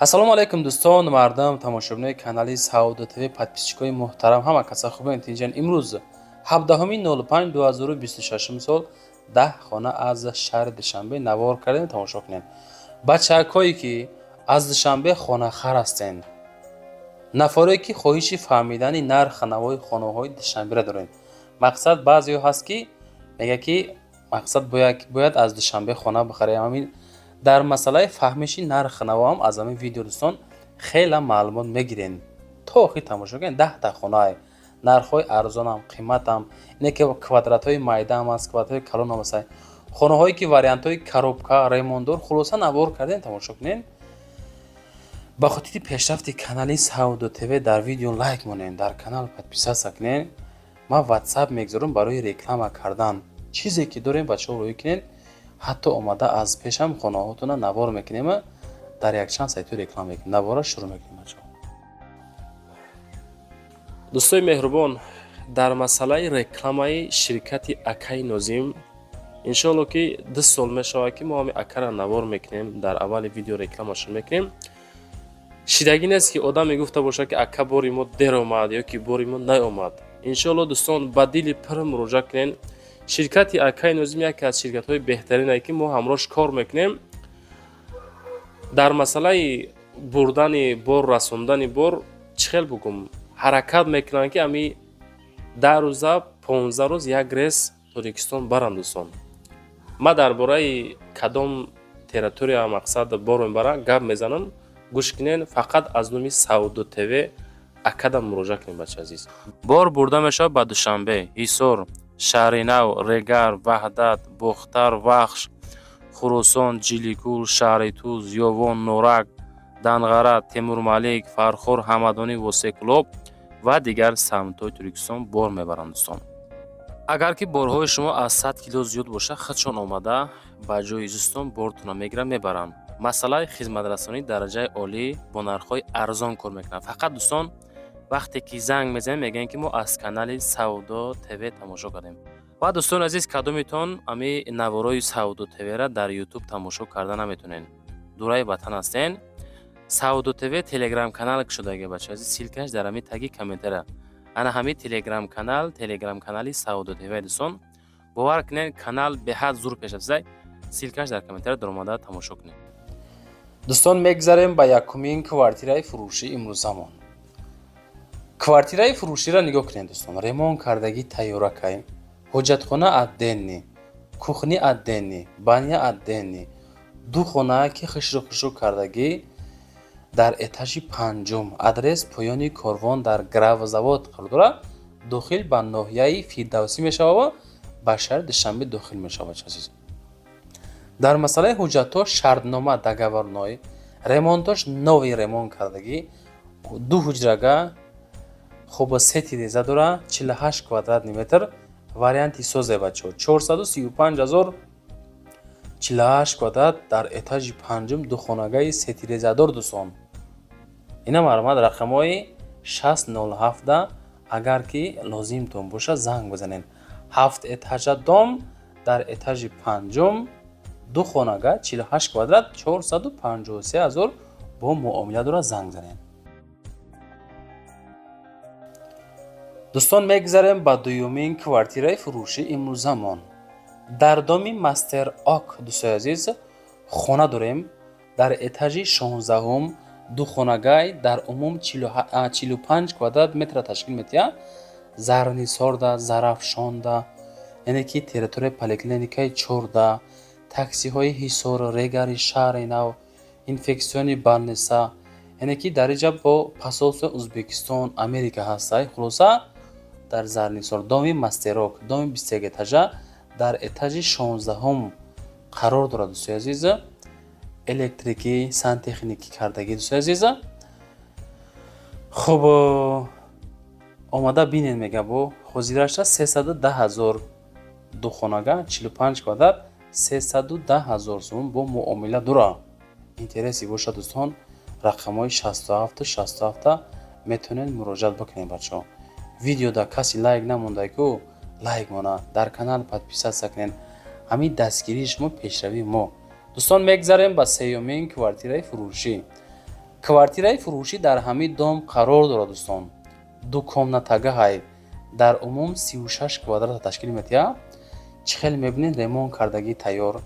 ассалому алайкум дӯстон, мардам, тамошобинони канали Саудо ТВ, подписчикои муҳтарам, ҳама каса хубен. Тинҷан имрӯз 17/05/2026 сол 10 хона аз шаҳри Душанбе навор кардем. Тамошо кунед. Бачакҳое ки аз Душанбе хонахар ҳастен, нафаре ки хоҳиши фаҳмидани нархи навои хонаҳои Душанберо дорем. Мақсад баъзеҳо ҳаст ки мега ки мақсад бояд аз Душанбе хона бихарем. Ҳамин дар масъалаи фаҳмиши нархи наво ҳам аз ҳамин видео дӯстон хеле маълумот мегирем. То охир тамошо кунед. 10 та хонае, нархҳои арзонам, қиматам, ине ки квадратҳои майдаам аст, квадратҳои калонам аст. Хонаҳое ки вариантҳои коробка, ремонтдор, хулоса навор кардем. Тамошо кунед. ба хотири пешрафти канали Саудо ТВ дар видео лайк монед, дар канал подписатся кунед. Ман WhatsApp мегзорам барои реклама кардан. Чизе ки дорем бачаҳо роӣ кунед. ҳатто омада аз пешам хонаҳотона навор мекунем, дар якчанд сайтҳо реклама мекунем. Навора шурӯъ мекунем бачаҳо. дӯстои меҳрубон, дар масъалаи рекламаи ширкати Акаи Нозим иншоалло ки 2 сол мешавад ки мо ҳами Акара навор мекунем, дар аввали видео рекламашон мекунем. шидагӣ нест ки одам мегуфта бошад ки Ака бори мо дер омад ё ки бори мо наомад. иншоалло дӯстон ба дили пир муроҷиат кунед. ширкати Акаи Нозим яке аз ширкатҳои беҳтарине ки мо ҳамроҳш кор мекунем. дар масъалаи бурдани бор, расондани бор чӣ хел бугум ҳаракат мекунанд ки ами 10 рӯза 15 рӯз як рейс Тоҷикистон баранд дӯстон. ма дар бораи кадом территория мақсад бор мебарам гап мезанам. гӯш кунед. Фақат аз номи Саудо ТВ Акада муроҷиат кунед бачаи азиз. Бор бурда мешавад ба Душанбе, Ҳисор, Шаҳри Нав, Регар, Ваҳдат, Бухтар, Вахш, Хурусон, Ҷиликул, Шаҳри Туз, Ёвон, Норак, Данғара, Темурмалик, Фархор, Ҳамадонӣ, Восеқулоб ва дигар самтҳои Туркистон бор мебаранд дӯстон. агар ки борҳои шумо аз 100 кило зиёд бошад, худшон омада ба ҷои изистон бортона мегиранд, мебаранд. масъалаи хизматрасонии дараҷаи олӣ бо нархҳои арзон кор мекунанд. фақат дӯстон вақте ки занг мезанем мегӯем ки мо аз канали Саудо ТВ тамошо кардем. ва дӯстони азиз, кадометон ами наворои Саудо ТВ-ра дар YouTube тамошо карда наметонен. дураи ватан ҳастен. Саудо ТВ телеграм канал шудааги бачаҳо азиз, силкаш дар ҳамин таги комментария. ана ҳамин телеграм канали Саудо ТВ дӯстон. бовар кунед, канал беҳад зур пеш афзай. силкаш дар комментария дар омада тамошо кунед. дӯстон мегзарем ба якумин квартираи фурӯшӣ имрӯзамон. квартираи фурӯширо нигоҳ кунед дӯстон. ремонт кардагӣ тайёракай, ҳоҷатхона адденни, кухни адденни, баня адденни, ду хона ки хишрӯ кардагӣ дар этажи 5, адрес поёни корвон дар гравзавод қарор дорад. дохил ба ноҳияи Фирдавсӣ мешавад, ба шаҳри Душанбе дохил мешавад азиз. дар масъалаи ҳуҷҷатҳо шартнома договорной, ремонтош нови ремонт кардагӣ, ду ҳуҷрага хуб 3 тиреза дора, 48 квадратный метр, варианти созе бачаҳо 435,000 48 квадрат дар этажи 5 ду хонагаи 3 тирезадор дӯстон. ина маълумот рақамҳои 607 да агар ки лозимтон бошад занг бизанед. 7 этажа дом дар этажи 5 ду хонага 48 квадрат 453,000 бо муомила дора, занг занед. дӯстон мегзарем ба дуюмин квартираи фурӯшӣ имрӯзамон. дар доми Мастер Ок дӯстои азиз хона дорем. дар этажи 16 ду хонагай дар умум 45 квадрат метра ташкил метиҳад. Зарнисорда, Зарафшонда, яъне ки территорияи поликлиникаи Чорда, таксиҳои Ҳисор, Регари Шаҳри Нав, инфексиони Балниса, яъне ки дар инҷа бо посолствои Ӯзбекистон, Америка ҳастай. хулоса дар Зарнисор доми Мастерок, доми 21 этажа дар этажи 16 қарор дорад дӯстои азиз. электрикӣ, сантехникӣ кардагӣ дӯстои азиз. хуб омада бинед мега бо ҳозираша 310,000 ду хонага 45 квадрат 310,000 сомон бо муомила дора. интереси бошад дӯстон, рақамҳои 67 метонед муроҷиат бикунед бачаҳо. видеода каси лайк намонда ку лайк мона, дар канал подписатся кунед. ҳамин дастгирии шумо пешравии мо. дӯстон мегзарем ба сеюмин квартираи фурӯшӣ. квартираи фурӯшӣ дар ҳамаи дом қарор дорад дӯстон. Ду комнатагаҳай дар умум 36 квадрата ташкил метиҳад. Чӣ хел мебинед ремонт кардагӣ тайёр.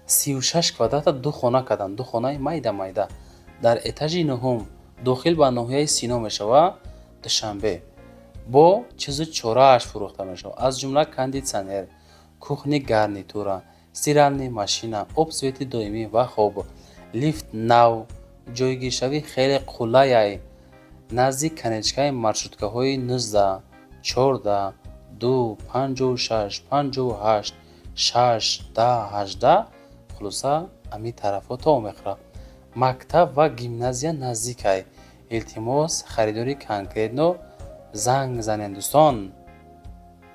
36 квадрата ду хона карданд, ду хонаи майда дар этажи нуҳум дохил ба ноҳияи Сино мешавад. Душанбе бо чизу чорааш фурӯхта мешавад, аз ҷумла кондитсионер, кухни гарнитура, стиральни машина, обсвети доимӣ ва хоб, лифт нав, ҷойгиршавӣ хеле қулай назди канечкаи маршруткаҳои 19, 14, 2, 56, 58, 6, 10, 18 хулоса ами тарафо то мехӯрад. Мактаб ва гимназия наздикай. Илтимос харидори конкретно занг занед дӯстон.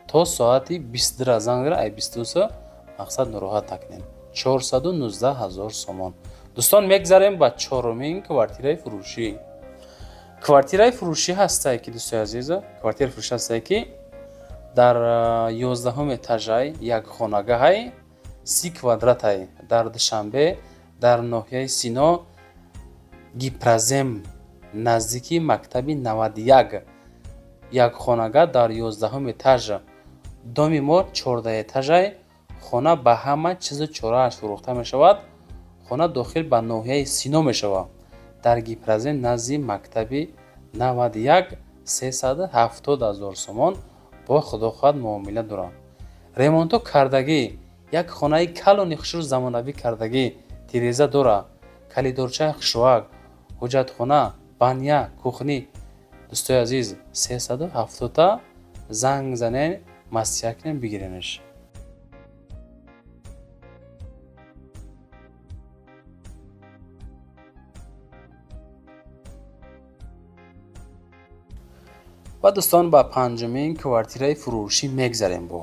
То соати 22 занг зана, ай 22 мақсад нороҳат накунед. 419 000 сомон. дӯстон мегзарем ба чорумин квартираи фурӯшӣ. квартираи фурӯшӣ ҳастае ки дӯстои азиз, квартираи фурӯшӣ ҳастае ки дар 11 этажай як хонагаҳай 30 квадратай дар Душанбе дар ноҳияи Сино Гипразем наздики мактаби 91 як хонага дар 11 этаж. Доми мо 14 этажай. Хона ба ҳама чизу чорааш фурӯхта мешавад. хона дохил ба ноҳияи Сино мешавад. дар Гипразем назди мактаби 91 370 000 сомон бо худохоҳад муомила дорад. ремонто кардагӣ як хонаи калони хушрӯ замонавӣ кардагӣ тиреза дора, калидорчаи хушроак, ҳуҷҷатхона, баня, кухни. дӯстои азиз 370 занг занен, маслиҳат кунем бигиренаш. ва дӯстон ба панҷумин квартираи фурӯшӣ мегзарем. Бо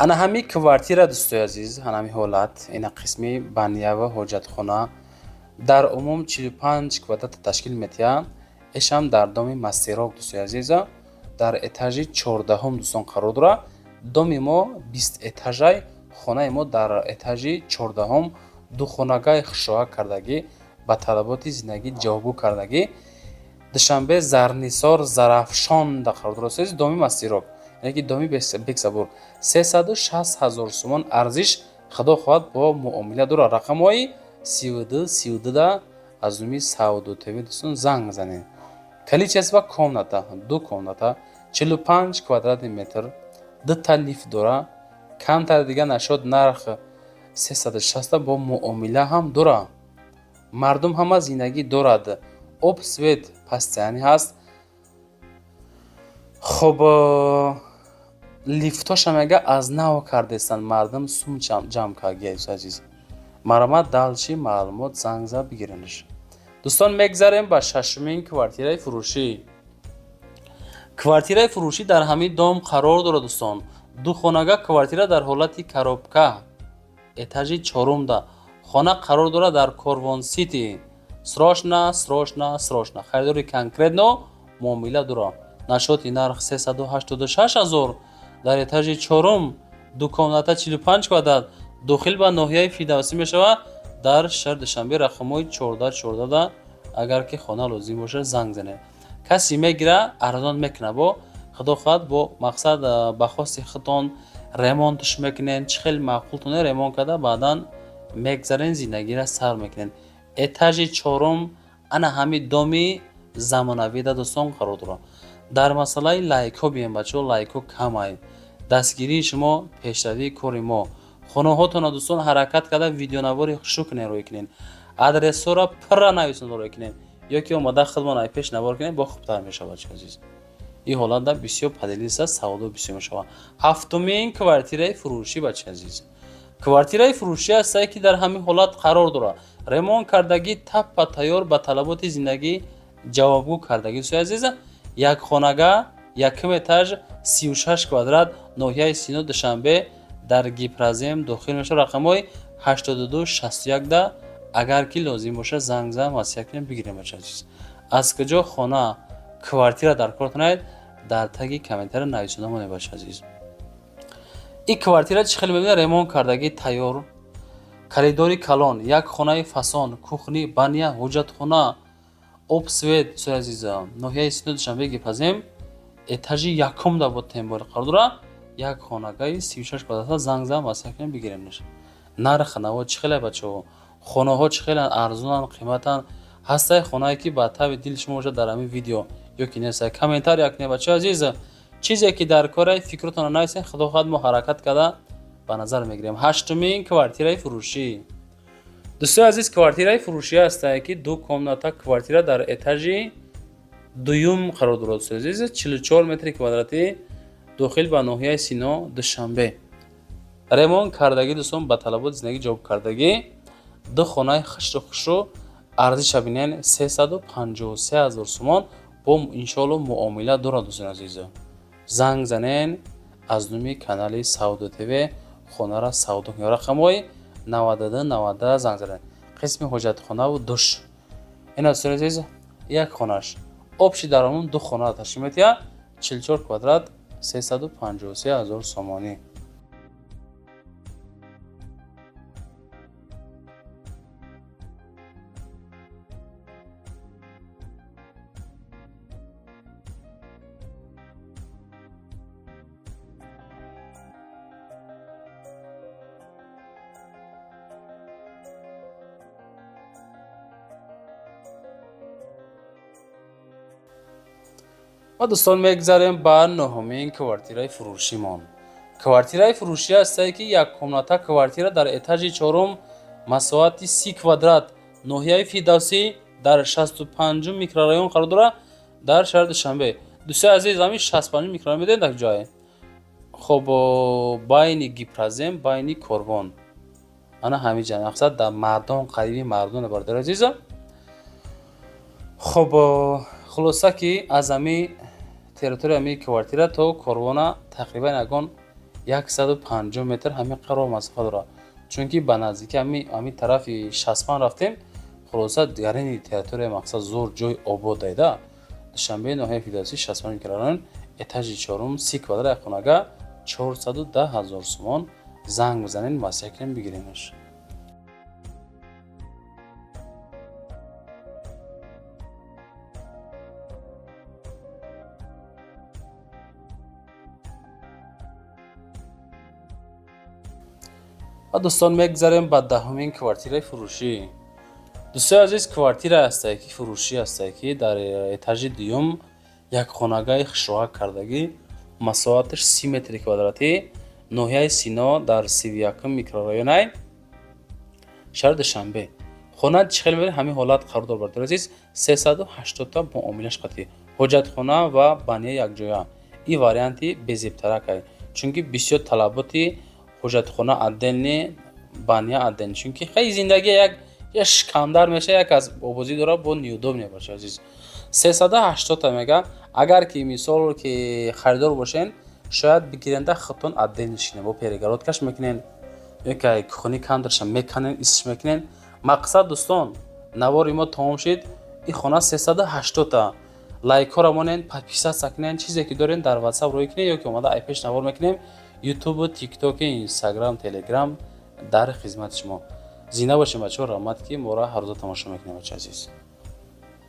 ана ҳами квартира дӯстои азиз, ана ҳами ҳолат, ина қисми баня ва ҳоҷатхона дар умум 45 квадрата ташкил метиҳад. эшам дар доми Мастерок дӯстои азиз, дар этажи 14 дӯстон қарор дорад. доми мо 20 этажай, хонаи мо дар этажи 14 ду хонагаи хушроак кардагӣ ба талаботи зиндагӣ ҷавобгӯ кардагӣ. Душанбе Зарнисор Зарафшон да қарор дорад. доми Мастерок, яъне ки доми Бексабур 360 000 сомон арзиш худо хоҳад бо муомила дора. рақамҳои 32 да аз уми Сауду ТВ дӯстон занг занед. Количество комната, ду комната 45 квадрат метр, дута лифт дора. камтар дига нашуд, нарх 360 бо муомила ҳам дора. мардум ҳама зиндагӣ дорад. об свет постоянӣ ҳаст. хуб лифтоша мега аз нав кардестанд, мардум сум ҷамъ кард азиз. маромад далши маълумот занг зад бигиренаш. дӯстон мегзарем ба шашумин квартираи фурӯшӣ. квартираи фурӯшӣ дар ҳамаи дом қарор дорад дӯстон. ду хонага квартира дар ҳолати коробка этажи 4 хона қарор дорад дар Корвон Сити. срочно харидори конкретно муомила дора. нашоти нарх 386 000 дар этажи 4 ду комната 45 квадрат дохил ба ноҳияи Фирдавсӣ мешавад. дар шаҳри Душанбе рақамҳои 14 да агар ки хона лозим бошад занг занед. касе мегира арзон мекуна, бо худо хоҳад бо мақсад ба хости худтон ремонтш мекунен. чӣ хел маъқултон ремонт карда баъдан мегзарен, зиндагиро сар мекунен. этажи 4 ана ҳами доми замонавӣ да дӯстон қарор дорад. дар масъалаи лайкҳо бием бачаҳо, лайкҳо камай. дастгирии шумо пешравии кори мо. хонаҳотона дӯстон ҳаракат карда видеонавори хушрӯ кунен, рӯй кунен. адресҳоро пурра нависен, рӯй кунен. ёки омада худмона пеш навор кунен, бо хубтар мешавад азиз. ин ҳолатда бисёр падилиса савдо бисёр мешавад. ҳафтумин квартираи фурӯшӣ бача азиз. квартираи фурӯшӣ ҳастае ки дар ҳамин ҳолат қарор дорад. ремонт кардагӣ таппа тайёр ба талаботи зиндагӣ ҷавобгӯ кардагӣ дӯстои азиз. як хонага якум этаж 36 квадрат ноҳияи Сино Душанбе дар Гипразем дохил мешавад. рақамҳои 82 61 да агар ки лозим бошад занг зан маслиҳат кунем бигирем бача азиз. аз куҷо хона квартира дар кор кунед, дар таги комментари нависода монед бача азиз. ин квартира чӣ хел мебинед ремонт кардагӣ тайёр. коридори калон, як хонаи фасон, кухни, баня, ҳоҷатхона, обсвет дӯстои азизам, ноҳияи Сино Душанбе гипазем, этажи якум да бо тембори қарор дора, як хонагаи 36 квадрата занг зам ва сакнем бигирем ниш. Нарх наво чӣ хеле бачаҳо, хонаҳо чӣ хеле арзонан, қиматан. ҳастаи хонае ки ба таби дили шумо бошад дар ҳамин видео ёки нест, комментар якне бачаҳо азиз, чизе ки дар кораи фикротона нависен худохоҳад мо ҳаракат карда ба назар мегирем. ҳаштумин квартираи фурӯшӣ. дӯстои азиз, квартираи фурӯшӣ ҳастае ки ду комната квартира дар этажи дуюм қарор дорад. дӯстои азиз, 44 метри квадратӣ, дохил ба ноҳияи Сино Душанбе. ремонт кардагӣ дӯстон ба талаботи зиндагӣ ҷавоб кардагӣ. ду хонаи хушрӯ арзиша бинен 353 000 сомон бо иншоалло муомила дорад. дӯстони азиз, занг занен аз нуми канали Савдо ТВ хонара савдо ё рақамҳои 92 90 занг занен. қисми ҳоҷатхонаву душ. ина дӯстони азиз, як хонаш обши даромун ду хона ташкил метиҳад, 44 квадрат, 353 000 сомонӣ. ва дӯстон мегзарем ба ноҳумин квартираи фурӯшимон. квартираи фурӯшӣ ҳастае ки як комната квартира дар этажи чорум, масоҳати 30 квадрат, ноҳияи Фирдавсӣ дар 65 микрорайон қарор дорад дар шаҳри Душанбе. дӯстои азиз, ҳамин 65 микрорайон медонед дар куҷоае? хоб байни Гипразем, байни Корбон, ана ҳамин ҷа мақсад дар Мардон, қариби Мардон бардор азиза. хоб хулоса ки аз ҳамин территориями квартира то Корбона тақрибан ягон 150 метр ҳамин қарор масофа дорад. чунки ба наздики ҳамин тарафи Шасман рафтем, хулоса гарини территория мақсад зор ҷой обод дайда. Душанбе ноҳияи Фирдавсӣ 65 микрорайон, этажи чорум, 30 квадрат, як хонага 410 000 сомон. занг бизанен масякем бигиренаш. ва дӯстон мегзарем ба даҳумин квартираи фурӯшӣ. дӯстои азиз, квартира ҳастае ки фурӯшӣ ҳастае ки дар этажи дуюм, як хонагаи хушроҳак кардагӣ, масоҳаташ 30 метри квадратӣ, ноҳияи Сино дар 31 микрорайонай шаҳри Душанбе. хона чӣ хел мебинед ҳамин ҳолат қарор дорад бардор азиз, 380 та муомилаш қатӣ, ҳоҷатхона ва баня якҷоя. ин варианти безебтаракай, чунки бисёр талаботи ҳоҷатхона отдельни, баня отдельни, чунки хеле зиндагӣ як шикамдар меша, як аз обозӣ дора бо неудобне баша азиз. 380 та мега, агар ки мисол ки харидор бошен, шояд бигиренда худтон отдельни шикнен, бо перегородкаш мекунен, ёки кухни кандарша меканен, исиш мекунен. мақсад дӯстон, навори мо тамом шид. ин хона 380 та. лайкҳоро монен, подписатся кунен, чизе ки дорен дар WhatsApp рӯй кунен, ёки омада айпеш навор мекунем. YouTube, TikTok, Instagram, Telegram дар хизмати шумо. зинда бошем бачаҳо, раҳмат ки моро ҳар рӯза тамошо мекунем бачаҳо азиз.